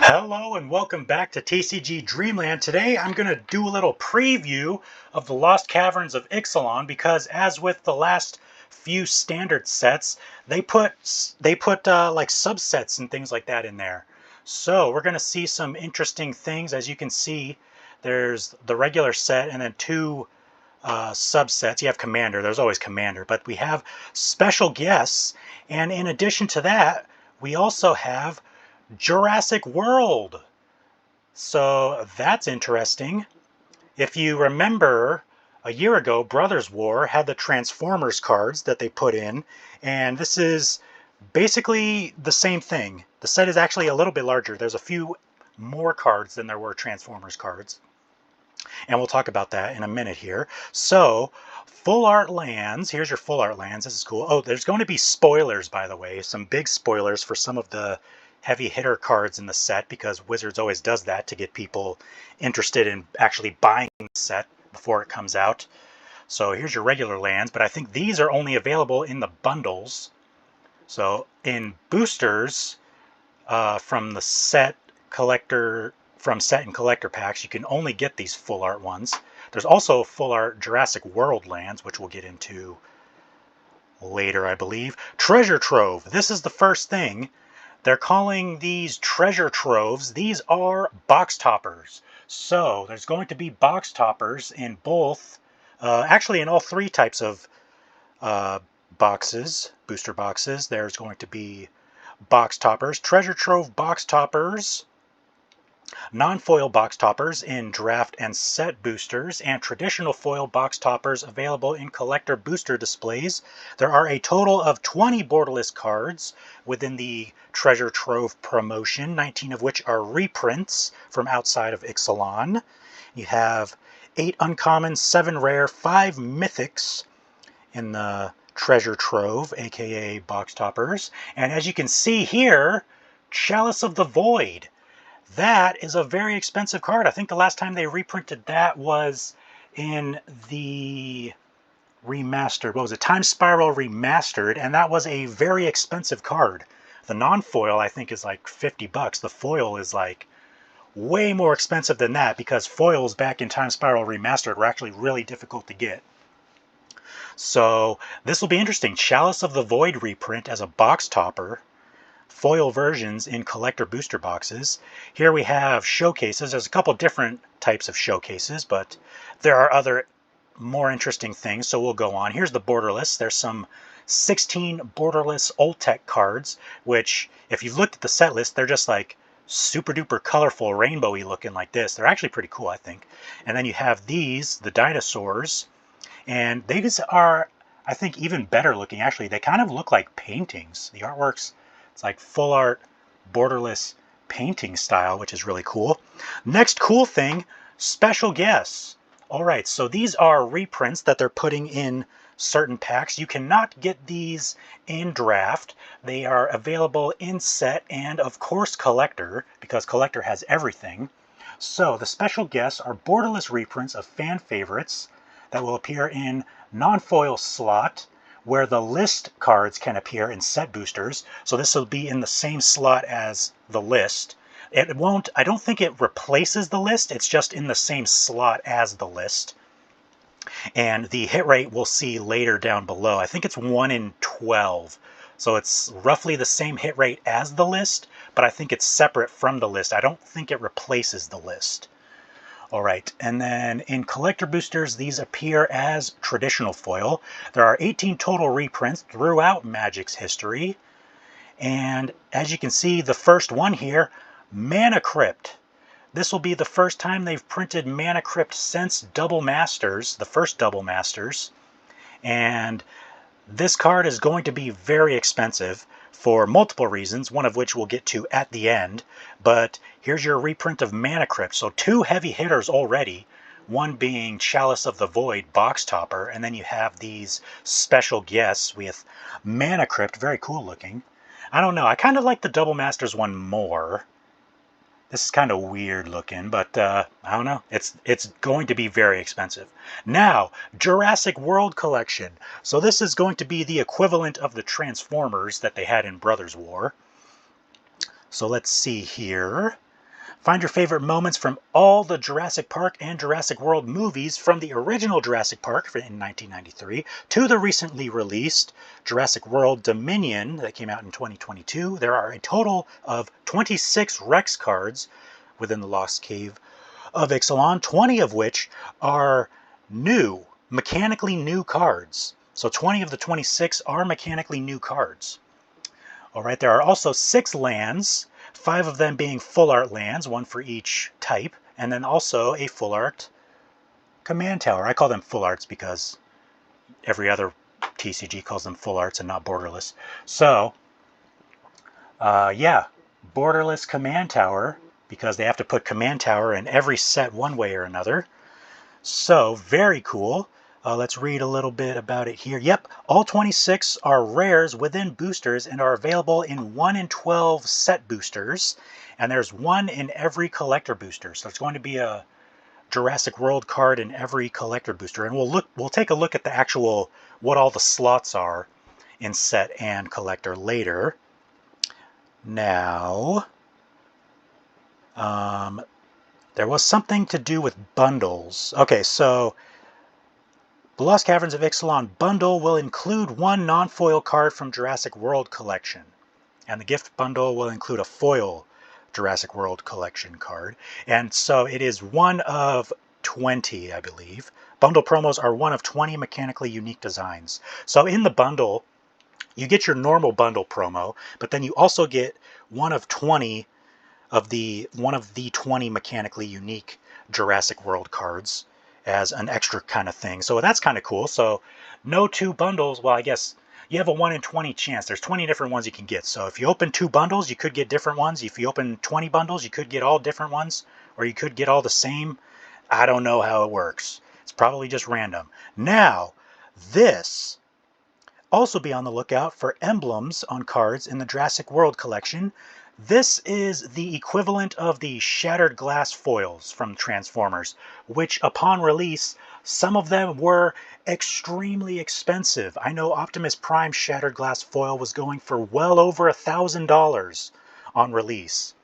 Hello and welcome back to TCG Dreamland. Today I'm going to do a little preview of the Lost Caverns of Ixalan because, as with the last few standard sets, they put like subsets and things like that in there. So we're going to see some interesting things. As you can see, there's the regular set and then two subsets. You have Commander. There's always Commander, but we have special guests, and in addition to that, we also have Jurassic World. So that's interesting. If you remember, a year ago, Brothers War had the Transformers cards that they put in, and this is basically the same thing. The set is actually a little bit larger. There's a few more cards than there were Transformers cards, and we'll talk about that in a minute here. So, full art lands. Here's your full art lands. This is cool. Oh, there's going to be spoilers, by the way. Some big spoilers for some of the heavy hitter cards in the set, because Wizards always does that to get people interested in actually buying the set before it comes out. So here's your regular lands, but I think these are only available in the bundles. So in boosters from the set and collector packs, you can only get these full art ones. There's also full art Jurassic World lands, which we'll get into later, I believe. Treasure Trove. This is the first thing. They're calling these treasure troves. These are box toppers. So there's going to be box toppers in both, actually in all three types of boxes, booster boxes. There's going to be box toppers, treasure trove box toppers, non-foil box toppers in draft and set boosters, and traditional foil box toppers available in collector booster displays. There are a total of 20 borderless cards within the Treasure Trove promotion, 19 of which are reprints from outside of Ixalan. You have 8 uncommon, 7 rare, 5 mythics in the Treasure Trove, aka box toppers. And as you can see here, Chalice of the Void. That is a very expensive card. I think the last time they reprinted that was in the remastered, what was it, Time Spiral Remastered, and that was a very expensive card. The non-foil, I think, is like 50 bucks. The foil is like way more expensive than that, because foils back in Time Spiral Remastered were actually really difficult to get. So this will be interesting. Chalice of the Void reprint as a box topper. Foil versions in collector booster boxes. Here we have showcases. There's a couple different types of showcases, but there are other more interesting things, so we'll go on. Here's the borderless. There's some 16 borderless old tech cards, which, if you've looked at the set list, they're just like super duper colorful, rainbowy looking like this. They're actually pretty cool, I think. And then you have these, the dinosaurs, and these are, I think, even better looking. Actually, they kind of look like paintings. The artwork's, it's like full art borderless painting style, which is really cool. Next cool thing, special guests. All right, so these are reprints that they're putting in certain packs. You cannot get these in draft. They are available in set and, of course, collector, because collector has everything. So the special guests are borderless reprints of fan favorites that will appear in non-foil slot, where the list cards can appear in set boosters. So this will be in the same slot as the list. It won't, I don't think it replaces the list, it's just in the same slot as the list. And the hit rate we'll see later down below. I think it's 1 in 12. So it's roughly the same hit rate as the list, but I think it's separate from the list. I don't think it replaces the list. All right, and then in collector boosters, these appear as traditional foil. There are 18 total reprints throughout Magic's history. And as you can see, the first one here, Mana Crypt. This will be the first time they've printed Mana Crypt since Double Masters, the first Double Masters. And this card is going to be very expensive for multiple reasons, one of which we'll get to at the end. But here's your reprint of Mana Crypt. So 2 heavy hitters already, one being Chalice of the Void box topper, and then you have these special guests with Mana Crypt, very cool looking. I don't know, I kind of like the Double Masters one more. This is kind of weird looking, but I don't know. It's going to be very expensive. Now, Jurassic World Collection. So this is going to be the equivalent of the Transformers that they had in Brothers War. So let's see here. Find your favorite moments from all the Jurassic Park and Jurassic World movies, from the original Jurassic Park in 1993 to the recently released Jurassic World Dominion that came out in 2022. There are a total of 26 Rex cards within the Lost Cave of Ixalan, 20 of which are new, mechanically new cards. So 20 of the 26 are mechanically new cards. All right, there are also 6 lands, 5 of them being full art lands, 1 for each type, and then also a full art command tower. I call them full arts because every other TCG calls them full arts and not borderless. So, yeah, borderless command tower, because they have to put command tower in every set one way or another. So, very cool. Let's read a little bit about it here. Yep, all 26 are rares within boosters and are available in 1 in 12 set boosters. And there's 1 in every collector booster. So it's going to be a Jurassic World card in every collector booster. And we'll take a look at the actual, what all the slots are in set and collector later. Now, there was something to do with bundles. Okay, so the Lost Caverns of Ixalan bundle will include 1 non-foil card from Jurassic World collection. And the gift bundle will include a foil Jurassic World collection card. And so it is 1 of 20, I believe. Bundle promos are 1 of 20 mechanically unique designs. So in the bundle, you get your normal bundle promo, but then you also get 1 of 20 of the 20 mechanically unique Jurassic World cards as an extra kind of thing. So that's kind of cool. So no 2 bundles. Well, I guess you have a 1 in 20 chance. There's 20 different ones you can get. So if you open 2 bundles, you could get different ones. If you open 20 bundles, you could get all different ones, or you could get all the same. I don't know how it works. It's probably just random. Now, this. Also be on the lookout for emblems on cards in the Jurassic World collection. This is the equivalent of the shattered glass foils from Transformers, which upon release, some of them were extremely expensive. I know Optimus Prime shattered glass foil was going for well over $1,000 on release.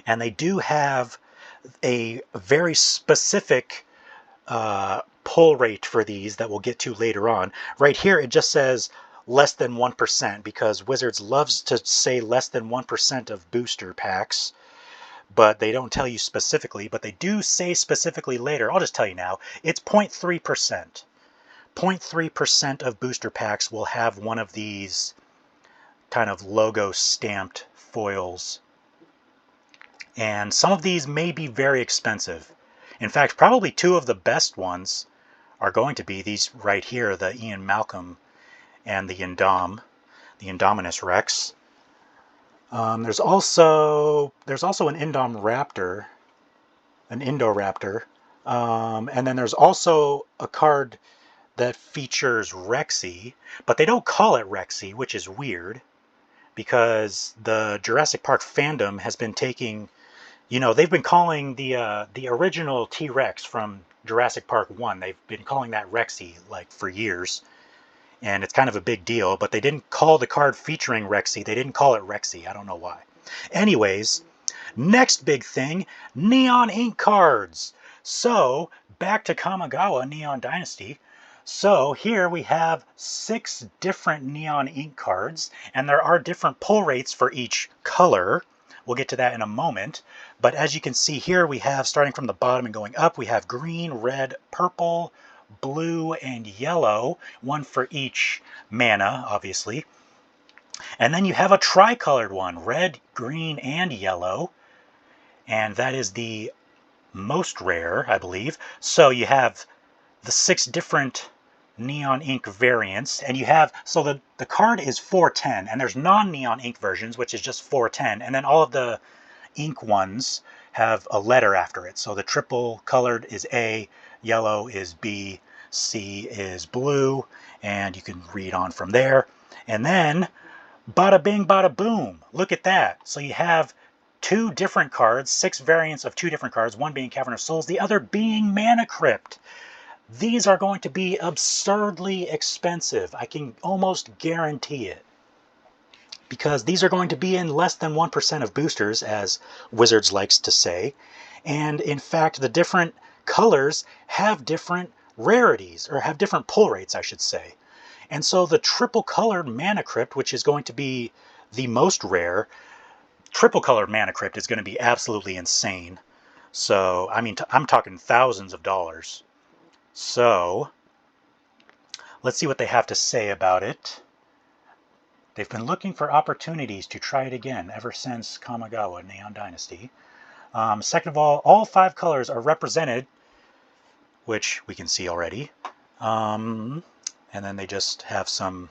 And they do have a very specific pull rate for these that we'll get to later on. Right here it just says less than 1%, because Wizards loves to say less than 1% of booster packs, but they don't tell you specifically, but they do say specifically later. I'll just tell you now, it's 0.3%. 0.3% of booster packs will have one of these kind of logo stamped foils. And some of these may be very expensive. In fact, probably 2 of the best ones are going to be these right here, the Ian Malcolm and the Indominus Rex. There's also an Indoraptor, and then there's also a card that features Rexy, but they don't call it Rexy, which is weird, because the Jurassic Park fandom has been taking, they've been calling the original T-Rex from Jurassic Park 1, they've been calling that Rexy like for years. And it's kind of a big deal, but they didn't call the card featuring Rexy. They didn't call it Rexy. I don't know why. Anyways, next big thing, Neon Ink cards. So, back to Kamigawa Neon Dynasty. So, here we have 6 different Neon Ink cards, and there are different pull rates for each color. We'll get to that in a moment. But as you can see here, we have, starting from the bottom and going up, we have green, red, purple, blue, and yellow, 1 for each mana, obviously. And then you have a tricolored one, red, green, and yellow. And that is the most rare, I believe. So you have the 6 different neon ink variants, and you have, so the card is 410, and there's non-neon ink versions, which is just 410, and then all of the ink ones have a letter after it. So the triple colored is A, yellow is B, C is blue, and you can read on from there. And then, bada bing, bada boom. Look at that. So you have 2 different cards, 6 variants of 2 different cards, one being Cavern of Souls, the other being Mana Crypt. These are going to be absurdly expensive. I can almost guarantee it. because these are going to be in less than 1% of boosters, as Wizards likes to say. And in fact, the different colors have different rarities, or have different pull rates, I should say. And so the triple colored Mana Crypt, which is going to be the most rare, triple colored Mana Crypt is going to be absolutely insane. So, I mean, I'm talking thousands of dollars. So, let's see what they have to say about it. They've been looking for opportunities to try it again ever since Kamigawa Neon Dynasty. Second of all 5 colors are represented, which we can see already. And then they just have some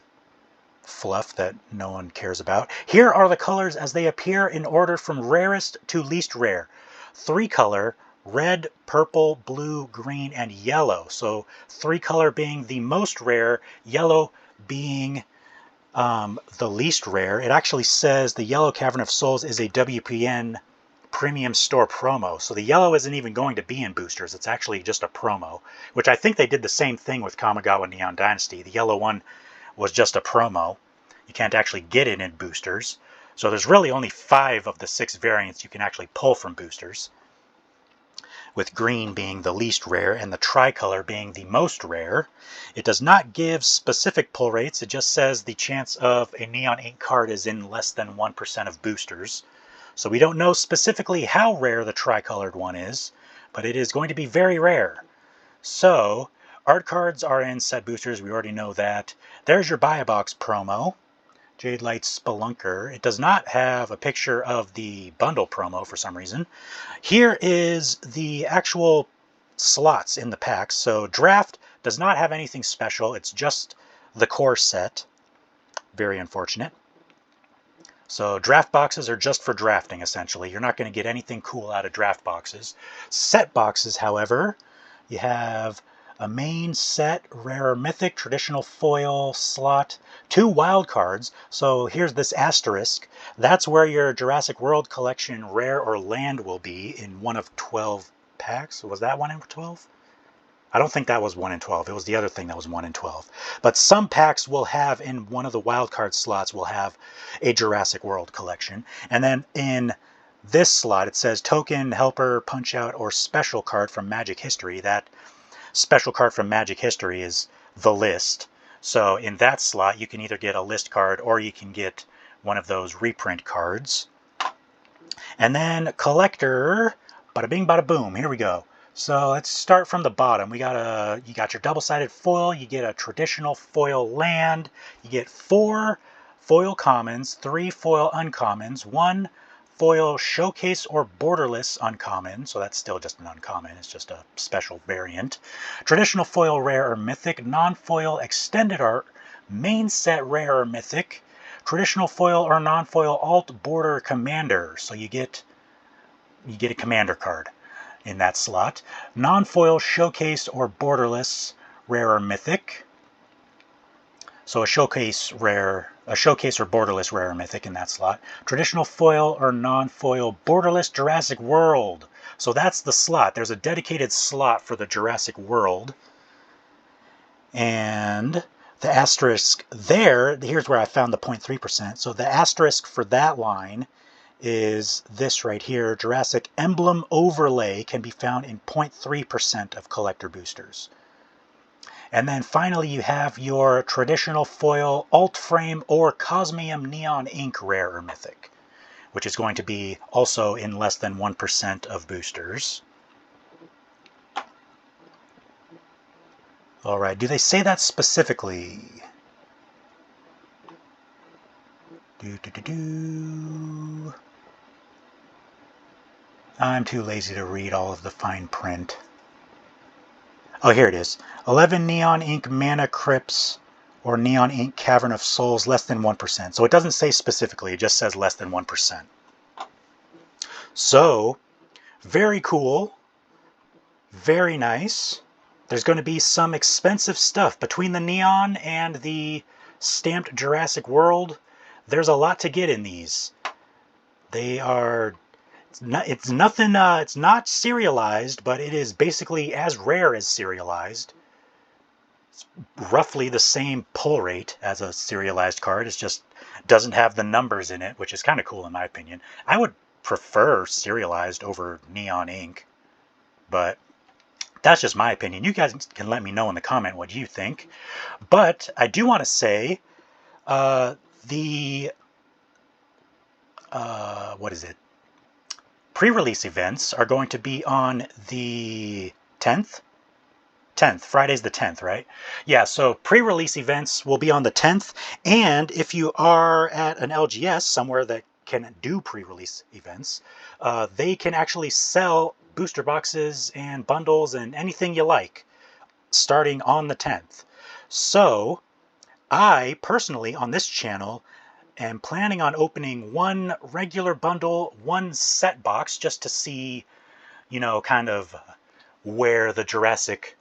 fluff that no one cares about. Here are the colors as they appear in order from rarest to least rare. 3 color, red, purple, blue, green, and yellow. So 3 color being the most rare, yellow being the least rare. It actually says the Yellow Cavern of Souls is a WPN premium store promo. So the yellow isn't even going to be in boosters. It's actually just a promo, which I think they did the same thing with Kamigawa Neon Dynasty. The yellow one was just a promo. You can't actually get it in boosters. So there's really only 5 of the 6 variants you can actually pull from boosters, with green being the least rare and the tricolor being the most rare. It does not give specific pull rates. It just says the chance of a Neon Ink card is in less than 1% of boosters. So we don't know specifically how rare the tricolored one is, but it is going to be very rare. So, art cards are in set boosters. We already know that. There's your Buy a Box promo. Jade Light Spelunker. It does not have a picture of the bundle promo for some reason. Here is the actual slots in the packs. So Draft does not have anything special. It's just the core set. Very unfortunate. So draft boxes are just for drafting, essentially. You're not going to get anything cool out of draft boxes. Set boxes, however, you have a main set, rare or mythic, traditional foil slot, 2 wild cards. So here's this asterisk. That's where your Jurassic World collection rare or land will be in one of 12 packs. Was that 1 in 12? I don't think that was 1 in 12. It was the other thing that was 1 in 12. But some packs will have, in one of the wildcard slots, will have a Jurassic World collection. And then in this slot, it says token, helper, punch out, or special card from Magic History. That special card from Magic History is the list. So in that slot, you can either get a list card or you can get one of those reprint cards. And then collector, bada bing, bada boom. Here we go. So let's start from the bottom. You got your double-sided foil, you get a traditional foil land, you get 4 foil commons, 3 foil uncommons, 1 foil showcase or borderless uncommon, so that's still just an uncommon, it's just a special variant. Traditional foil rare or mythic, non-foil extended art, main set rare or mythic, traditional foil or non-foil alt border commander, so you get a commander card in that slot. Non-foil showcase or borderless rare or mythic. So a showcase or borderless rare or mythic in that slot. Traditional foil or non-foil borderless Jurassic World. So that's the slot. There's a dedicated slot for the Jurassic World. And the asterisk there, here's where I found the 0.3%. So the asterisk for that line is this right here. Jurassic Emblem Overlay can be found in 0.3% of collector boosters. And then finally you have your traditional foil alt frame or Cosmium Neon Ink rare or mythic, which is going to be also in less than 1% of boosters. Alright, do they say that specifically? I'm too lazy to read all of the fine print. Oh, here it is. 11 Neon Ink Mana Crypts or Neon Ink Cavern of Souls, less than 1%. So it doesn't say specifically, it just says less than 1%. So, very cool. Very nice. There's going to be some expensive stuff. Between the Neon and the stamped Jurassic World, there's a lot to get in these. They are... It's not serialized, but it is basically as rare as serialized. It's roughly the same pull rate as a serialized card. It's just Doesn't have the numbers in it, which is kind of cool in my opinion. I would prefer serialized over neon ink, but that's just my opinion. You guys can let me know in the comment what you think. But I do want to say the what is it? Pre-release events are going to be on the 10th. 10th, Friday's the 10th, right? Yeah, so pre-release events will be on the 10th, and if you are at an LGS somewhere that can do pre-release events, they can actually sell booster boxes and bundles and anything you like starting on the 10th. So I personally on this channel am planning on opening one regular bundle, one set box, just to see, you know, kind of where the Jurassic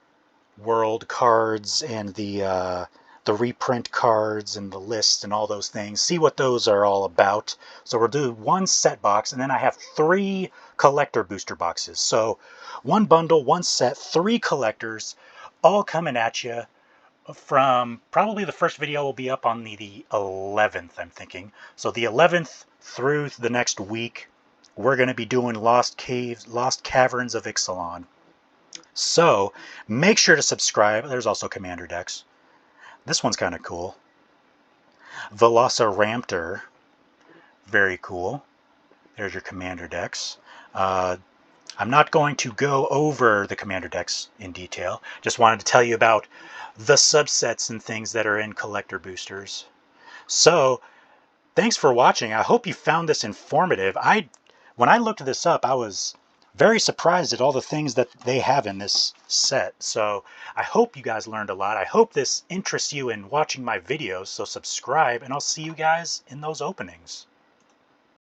World cards and the reprint cards and the list and all those things, see what those are all about. So we'll do one set box, and then I have 3 collector booster boxes. So one bundle, one set, 3 collectors, all coming at you from probably the first video will be up on the 11th, I'm thinking. So the 11th through the next week, we're going to be doing Lost Caves, Lost Caverns of Ixalan. So make sure to subscribe. There's also Commander decks. This one's kind of cool. Velociraptor, very cool. There's your Commander decks. I'm not going to go over the Commander decks in detail. Just wanted to tell you about the subsets and things that are in collector boosters. So thanks for watching. I hope you found this informative. When I looked this up, I was very surprised at all the things that they have in this set. So I hope you guys learned a lot. I hope this interests you in watching my videos. So subscribe, and I'll see you guys in those openings.